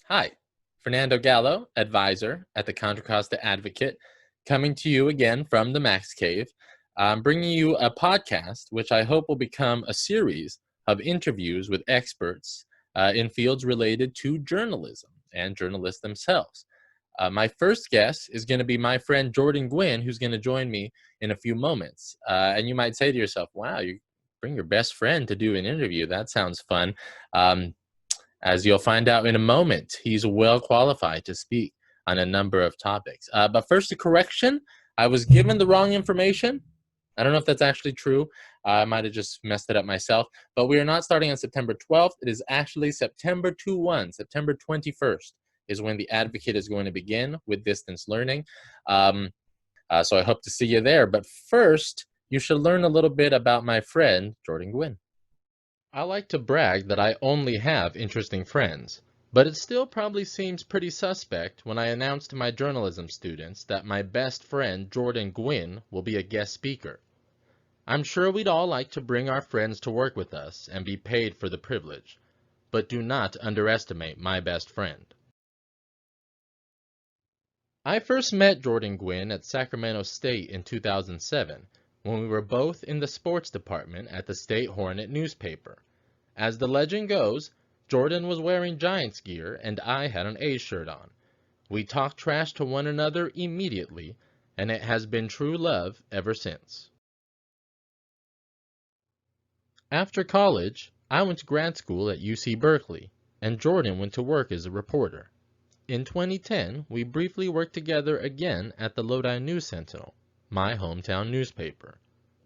Hi, Fernando Gallo, advisor at the Contra Costa Advocate, coming to you again from the Max Cave. I'm bringing you a podcast, which I hope will become a series of interviews with experts in fields related to journalism and journalists themselves. My first guest is going to be my friend Jordan Guinn, who's going to join me in a few moments. And you might say to yourself, wow, you bring your best friend to do an interview. That sounds fun. As you'll find out in a moment, he's well qualified to speak on a number of topics. But first, a correction. I was given the wrong information. I don't know if that's actually true. I might have just messed it up myself. But we are not starting on September 12th. It is actually September 21, September 21st is when the Advocate is going to begin with distance learning. So I hope to see you there. But first, you should learn a little bit about my friend, Jordan Guinn. I like to brag that I only have interesting friends, but it still probably seems pretty suspect when I announce to my journalism students that my best friend Jordan Guinn will be a guest speaker. I'm sure we'd all like to bring our friends to work with us and be paid for the privilege, but do not underestimate my best friend. I first met Jordan Guinn at Sacramento State in 2007 when we were both in the sports department at the State Hornet newspaper. As the legend goes, Jordan was wearing Giants gear and I had an A's shirt on. We talked trash to one another immediately, and it has been true love ever since. After college, I went to grad school at UC Berkeley, and Jordan went to work as a reporter. In 2010, we briefly worked together again at the Lodi News Sentinel, my hometown newspaper.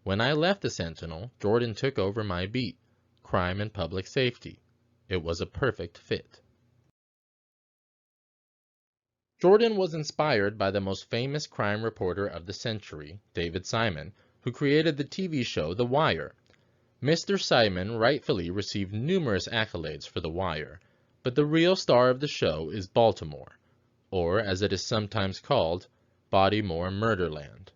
When I left the Sentinel, Jordan took over my beat, crime and public safety. It was a perfect fit. Jordan was inspired by the most famous crime reporter of the century, David Simon, who created the TV show The Wire. Mr. Simon rightfully received numerous accolades for The Wire, but the real star of the show is Baltimore, or as it is sometimes called, Bodymore Murderland.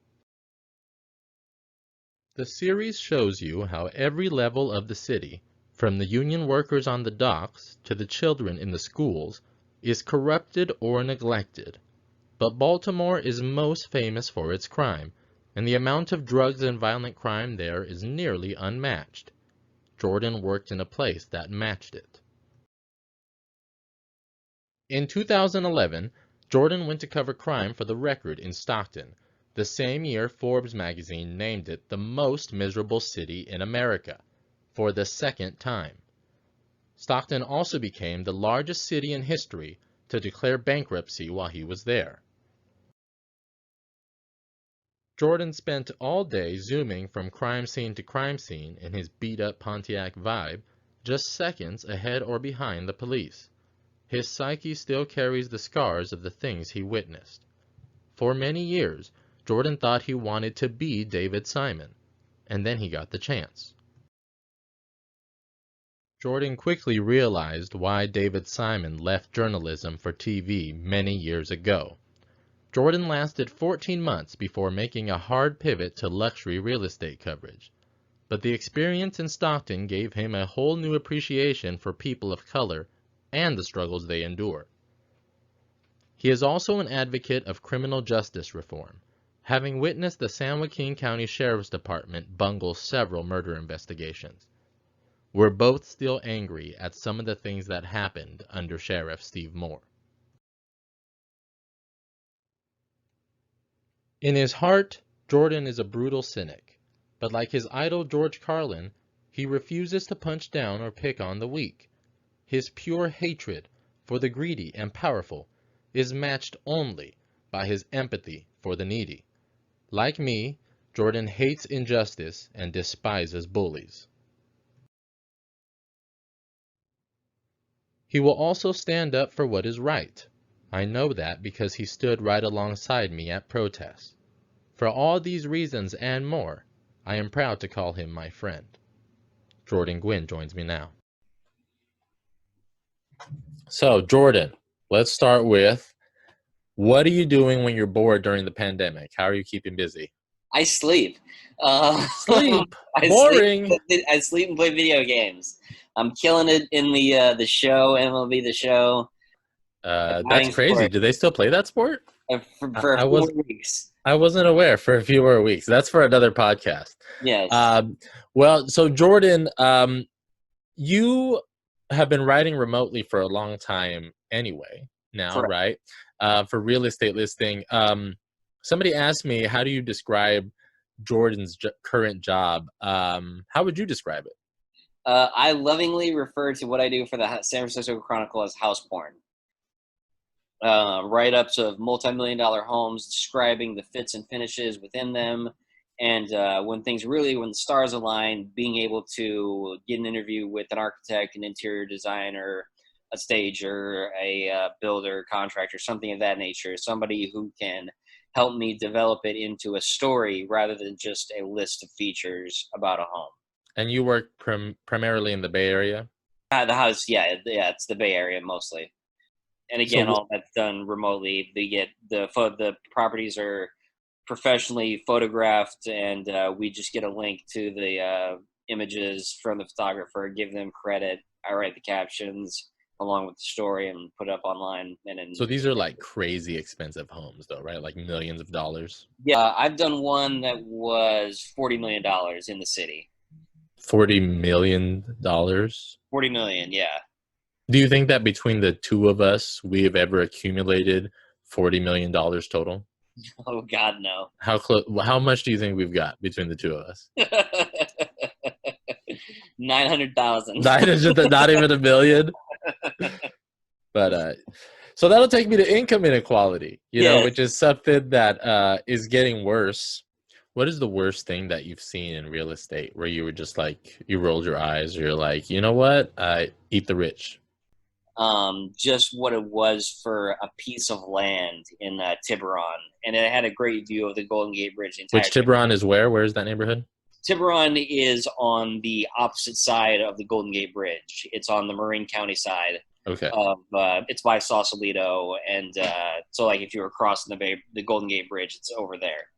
The series shows you how every level of the city, from the union workers on the docks to the children in the schools, is corrupted or neglected. But Baltimore is most famous for its crime, and the amount of drugs and violent crime there is nearly unmatched. Jordan worked in a place that matched it. In 2011, Jordan went to cover crime for The Record in Stockton, the same year Forbes magazine named it the most miserable city in America, for the second time. Stockton also became the largest city in history to declare bankruptcy while he was there. Jordan spent all day zooming from crime scene to crime scene in his beat-up Pontiac Vibe, just seconds ahead or behind the police. His psyche still carries the scars of the things he witnessed. For many years, Jordan thought he wanted to be David Simon, and then he got the chance. Jordan quickly realized why David Simon left journalism for TV many years ago. Jordan lasted 14 months before making a hard pivot to luxury real estate coverage. But the experience in Stockton gave him a whole new appreciation for people of color and the struggles they endure. He is also an advocate of criminal justice reform, having witnessed the San Joaquin County Sheriff's Department bungle several murder investigations. We're both still angry at some of the things that happened under Sheriff Steve Moore. In his heart, Jordan is a brutal cynic, but like his idol George Carlin, he refuses to punch down or pick on the weak. His pure hatred for the greedy and powerful is matched only by his empathy for the needy. Like me, Jordan hates injustice and despises bullies. He will also stand up for what is right. I know that because he stood right alongside me at protests. For all these reasons and more, I am proud to call him my friend. Jordan Guinn joins me now. So, Jordan, let's start with, what are you doing when you're bored during the pandemic? How are you keeping busy? I sleep. Sleep. I Boring. I sleep and play video games. I'm killing it in the show, MLB The Show. A That's dying crazy. sport Do they still play that sport? for a I few more was weeks. I wasn't aware for a few more weeks. That's for another podcast. Yes. Um, well, so Jordan, you have been writing remotely for a long time anyway. Now, Correct. right? For real estate listing. Somebody asked me, how do you describe Jordan's current job? How would you describe it? I lovingly refer to what I do for the San Francisco Chronicle as house porn. Write-ups of multi-million-dollar homes, describing the fits and finishes within them, and when the stars align, being able to get an interview with an architect, an interior designer, a stager, a builder, contractor, something of that nature, somebody who can help me develop it into a story rather than just a list of features about a home. And you work primarily in the Bay Area? The house, yeah, it's the Bay Area mostly. And again, So all that's done remotely. They get the properties are professionally photographed, and we just get a link to the images from the photographer, give them credit. I write the captions along with the story and put it up online. And then, so these are like crazy expensive homes though, right? Like millions of dollars. yeah, I've done one that was $40 million in the city. $40 million? 40 million, yeah. Do you think that between the two of us, we have ever accumulated $40 million total? Oh God, no. How close? How much do you think we've got between the two of us? 900,000. Not even a million. But so that'll take me to income inequality, Yeah. which is something that is getting worse. What is the worst thing that you've seen in real estate where you were just like, you rolled your eyes, or you're like, you know what? Eat the rich. Just what it was for a piece of land in Tiburon, and it had a great view of the Golden Gate Bridge. Which Tiburon is where? Where is that neighborhood? Tiburon is on the opposite side of the Golden Gate Bridge. It's on the Marin County side. Okay. It's by Sausalito, and so like if you were crossing the Golden Gate Bridge, it's over there.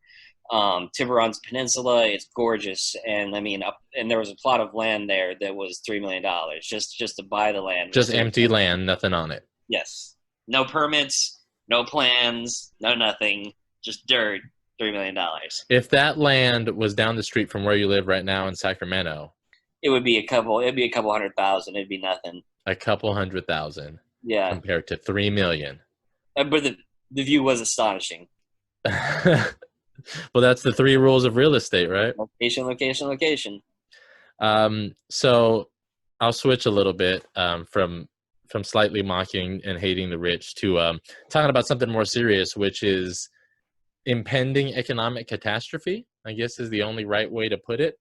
Tiburon's peninsula, it's gorgeous, and I mean, and there was a plot of land there that was $3 million just to buy the land. Just empty land, nothing on it. Yes, no permits, no plans, no nothing, just dirt. $3 million. If that land was down the street from where you live right now in Sacramento, it'd be a couple 100,000. It'd be nothing. A couple 100,000. Yeah. Compared to 3 million. But the view was astonishing. Well, that's the 3 rules of real estate, right? Location, location, location. So I'll switch a little bit from slightly mocking and hating the rich to talking about something more serious, which is impending economic catastrophe, I guess is the only right way to put it.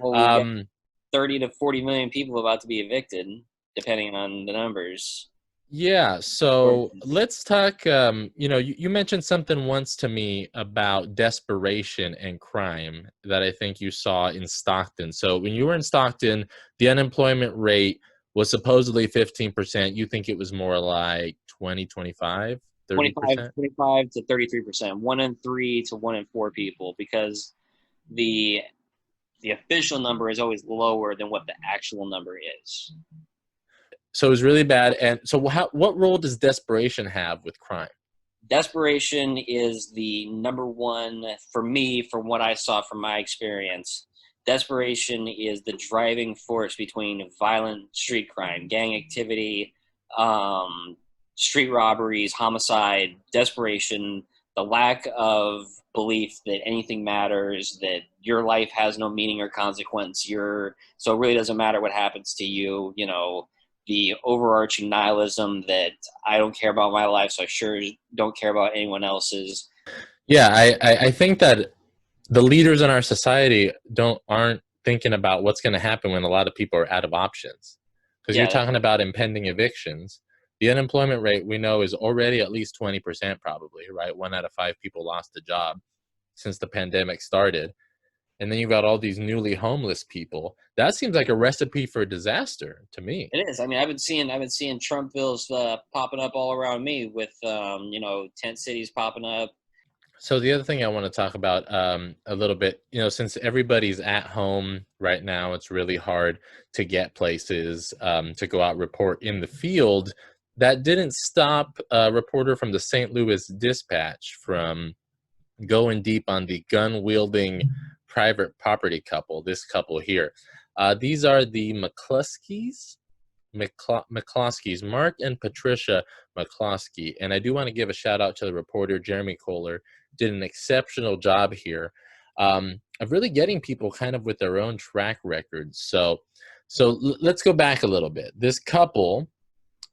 Well, we got 30 to 40 million people about to be evicted, depending on the numbers. Yeah, so let's talk, you mentioned something once to me about desperation and crime that I think you saw in Stockton. So when you were in Stockton, the unemployment rate was supposedly 15%. You think it was more like 20, 25, 30%? 25 to 33%. 1 in 3 to 1 in 4 people, because the official number is always lower than what the actual number is. So it was really bad. And so what role does desperation have with crime? Desperation is the number one for me, from what I saw from my experience. Desperation is the driving force between violent street crime, gang activity, street robberies, homicide. Desperation, the lack of belief that anything matters, that your life has no meaning or consequence. So it really doesn't matter what happens to you, the overarching nihilism that I don't care about my life, so I sure don't care about anyone else's. Yeah, I think that the leaders in our society aren't thinking about what's going to happen when a lot of people are out of options. Because you're talking about impending evictions. The unemployment rate we know is already at least 20% probably, right? 1 out of 5 people lost a job since the pandemic started. And then you've got all these newly homeless people. That seems like a recipe for disaster to me. It is. I mean, I've been seeing Trumpvilles popping up all around me with tent cities popping up. So the other thing I want to talk about a little bit, since everybody's at home right now, it's really hard to get places to go out report in the field. that didn't stop a reporter from the St. Louis Dispatch from going deep on the gun-wielding private property couple, this couple here. These are the McCloskeys, Mark and Patricia McCloskey. And I do want to give a shout out to the reporter, Jeremy Kohler, did an exceptional job here of really getting people kind of with their own track records. So let's go back a little bit. This couple,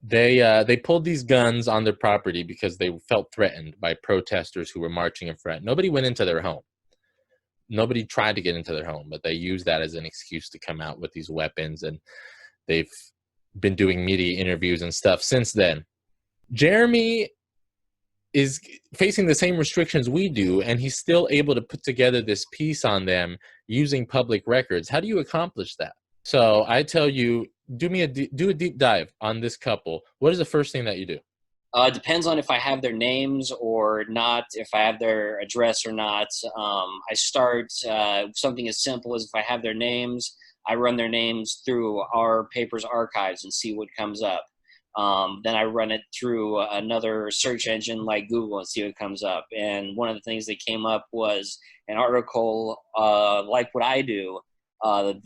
they pulled these guns on their property because they felt threatened by protesters who were marching in front. Nobody went into their home. Nobody tried to get into their home, but they used that as an excuse to come out with these weapons, and they've been doing media interviews and stuff since then. Jeremy is facing the same restrictions we do, and he's still able to put together this piece on them using public records. How do you accomplish that? So I tell you, do a deep dive on this couple. What is the first thing that you do? It depends on if I have their names or not, if I have their address or not. I start something as simple as if I have their names, I run their names through our paper's archives and see what comes up. Then I run it through another search engine like Google and see what comes up. And one of the things that came up was an article like what I do.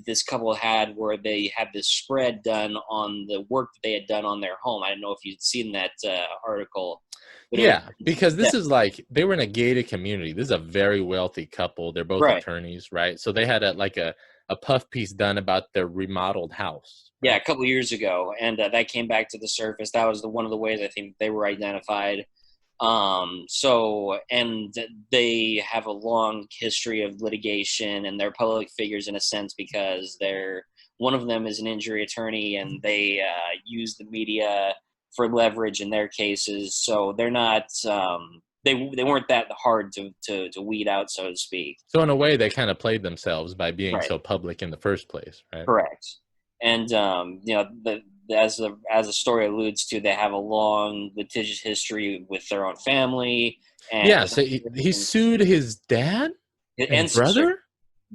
This couple had where they had this spread done on the work that they had done on their home. I don't know if you'd seen that article. But yeah, because this is like, they were in a gated community. This is a very wealthy couple. They're both attorneys, right? So they had a puff piece done about their remodeled house. Right? Yeah, a couple of years ago. And that came back to the surface. That was one of the ways I think they were identified. And they have a long history of litigation, and they're public figures in a sense because one of them is an injury attorney, and they use the media for leverage in their cases. So they're not they weren't that hard to weed out, so to speak. So in a way, they kind of played themselves by being so public in the first place, right? Correct. And as the story alludes to, they have a long litigious history with their own family. And so he sued his dad and brother?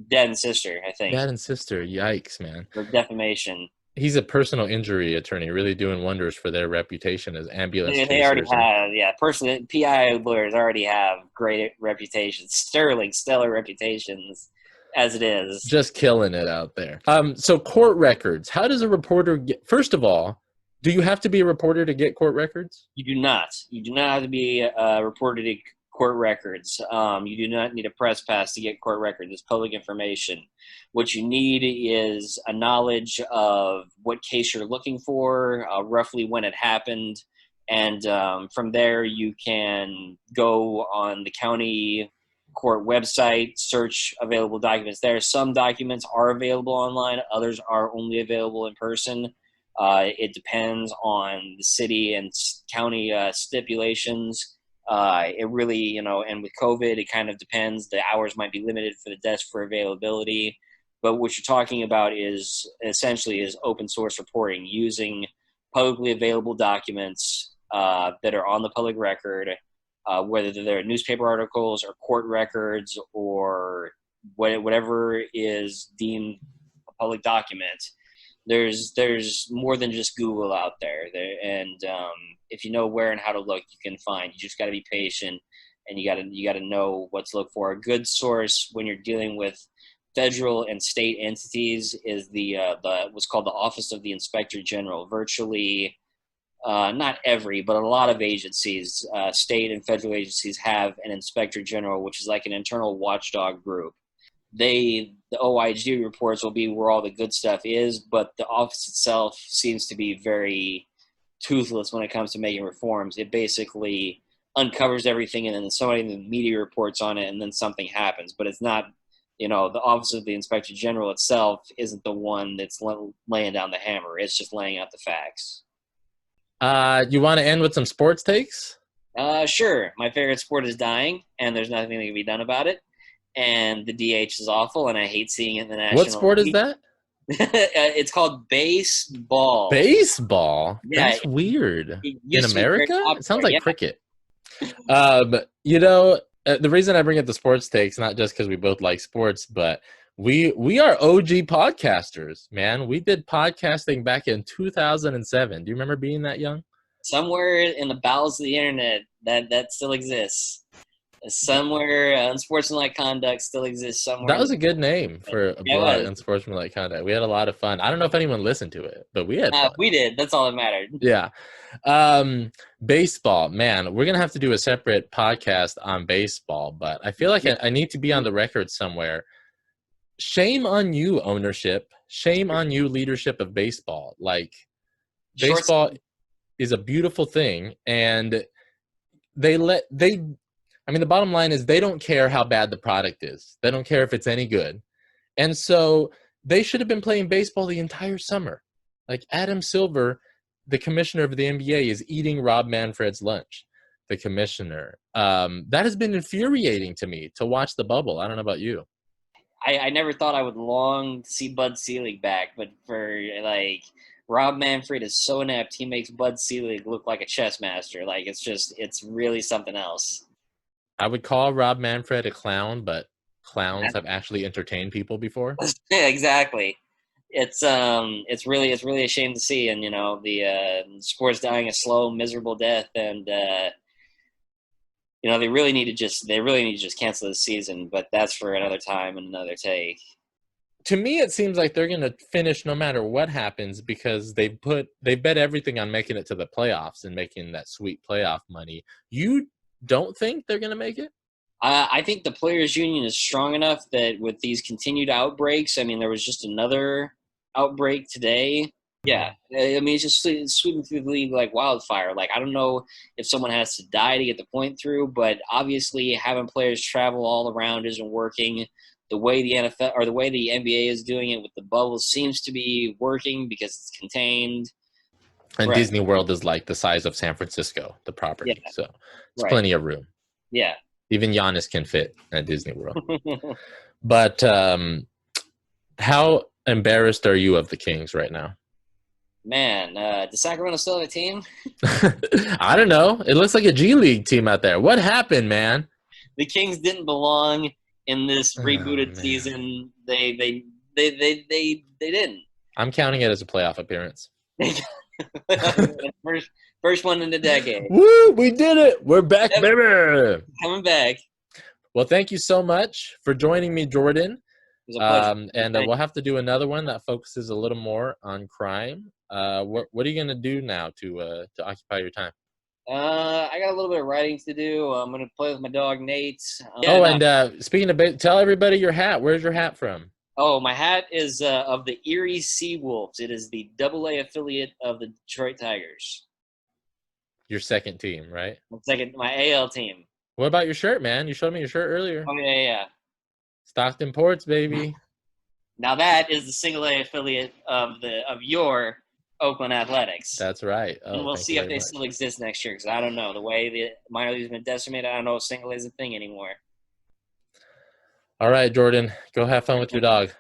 Dad and sister, I think. Dad and sister. Yikes, man. For defamation. He's a personal injury attorney, really doing wonders for their reputation as ambulance chasers. They already have, personally, PI lawyers already have great reputations, stellar reputations. As it is. Just killing it out there. So court records. How does a reporter get, first of all, do you have to be a reporter to get court records? You do not. You do not have to be a reporter to court records. You do not need a press pass to get court records. It's public information. What you need is a knowledge of what case you're looking for, roughly when it happened. And from there, you can go on the county court website, search available documents there. Some documents are available online, others are only available in person. It depends on the city and county stipulations. It really, and with COVID, it kind of depends. The hours might be limited for the desk for availability. But what you're talking about is essentially open source reporting using publicly available documents that are on the public record. Whether they're newspaper articles or court records or whatever is deemed a public document, there's more than just Google out there. And if you know where and how to look, you can find. You just got to be patient, and you got to know what to look for. A good source when you're dealing with federal and state entities is the what's called the Office of the Inspector General. Virtually. Not every, but a lot of agencies, state and federal agencies, have an inspector general, which is like an internal watchdog group. The OIG reports will be where all the good stuff is, but the office itself seems to be very toothless when it comes to making reforms. It basically uncovers everything, and then somebody in the media reports on it, and then something happens. But it's not, the Office of the Inspector General itself isn't the one that's laying down the hammer. It's just laying out the facts. You want to end with some sports takes? Sure. My favorite sport is dying, and there's nothing that can be done about it. And the DH is awful, and I hate seeing it in the national. What sport is that? It's called baseball. Baseball? Yeah, that's weird. In America? It sounds like cricket. The reason I bring up the sports takes, not just because we both like sports, but we are OG podcasters, man. We did podcasting back in 2007. Do you remember being that young? somewhere in the bowels of the internet that still exists. Somewhere, unsportsmanlike conduct still exists somewhere. That was a good name for a Yeah, it blog, was. Unsportsmanlike Conduct. We had a lot of fun. I don't know if anyone listened to it, but we had fun. We did. That's all that mattered. Yeah. Baseball, man, we're gonna have to do a separate podcast on baseball, but I feel like I need to be on the record somewhere. Shame on you, ownership. Shame on you, leadership of baseball. Like, baseball is a beautiful thing, and the bottom line is they don't care how bad the product is. They don't care if it's any good. And so they should have been playing baseball the entire summer. Like, Adam Silver, the commissioner of the NBA, is eating Rob Manfred's lunch. The commissioner. That has been infuriating to me to watch the bubble. I don't know about you. I never thought I would long to see Bud Selig back, but for like Rob Manfred is so inept, he makes Bud Selig look like a chess master. Like it's really something else. I would call Rob Manfred a clown, but clowns have actually entertained people before. Yeah, exactly. It's really a shame to see, and the sport's dying a slow, miserable death, and they really need to just cancel the season, but that's for another time and another take. To me, it seems like they're going to finish no matter what happens because they bet everything on making it to the playoffs and making that sweet playoff money. You don't think they're going to make it? I think the players' union is strong enough that with these continued outbreaks, I mean, there was just another outbreak today. Yeah, I mean, it's just sweeping through the league like wildfire. Like, I don't know if someone has to die to get the point through, but obviously having players travel all around isn't working. The way the NFL or the way the NBA is doing it with the bubble seems to be working because it's contained. And Right. Disney World is like the size of San Francisco, the property. Yeah. So it's plenty of room. Yeah. Even Giannis can fit at Disney World. But how embarrassed are you of the Kings right now? Man, does Sacramento still have a team? I don't know. It looks like a G League team out there. What happened, man? The Kings didn't belong in this rebooted season. They didn't. I'm counting it as a playoff appearance. First one in a decade. Woo! We did it. We're back, baby. Coming back. Well, thank you so much for joining me, Jordan. It was a pleasure. And we'll have to do another one that focuses a little more on crime. What are you gonna do now to occupy your time? I got a little bit of writing to do. I'm gonna play with my dog Nate. Speaking of, tell everybody your hat. Where's your hat from? Oh, my hat is of the Erie Seawolves. It is the AA affiliate of the Detroit Tigers. Your second team, right? My AL team. What about your shirt, man? You showed me your shirt earlier. Oh yeah. Stockton Ports, baby. Now that is the single A affiliate of your Oakland Athletics. That's right. Oh, and we'll see if they still exist next year, because I don't know. The way the minor league's been decimated, I don't know if single A is a thing anymore. All right, Jordan. Go have fun with your dog.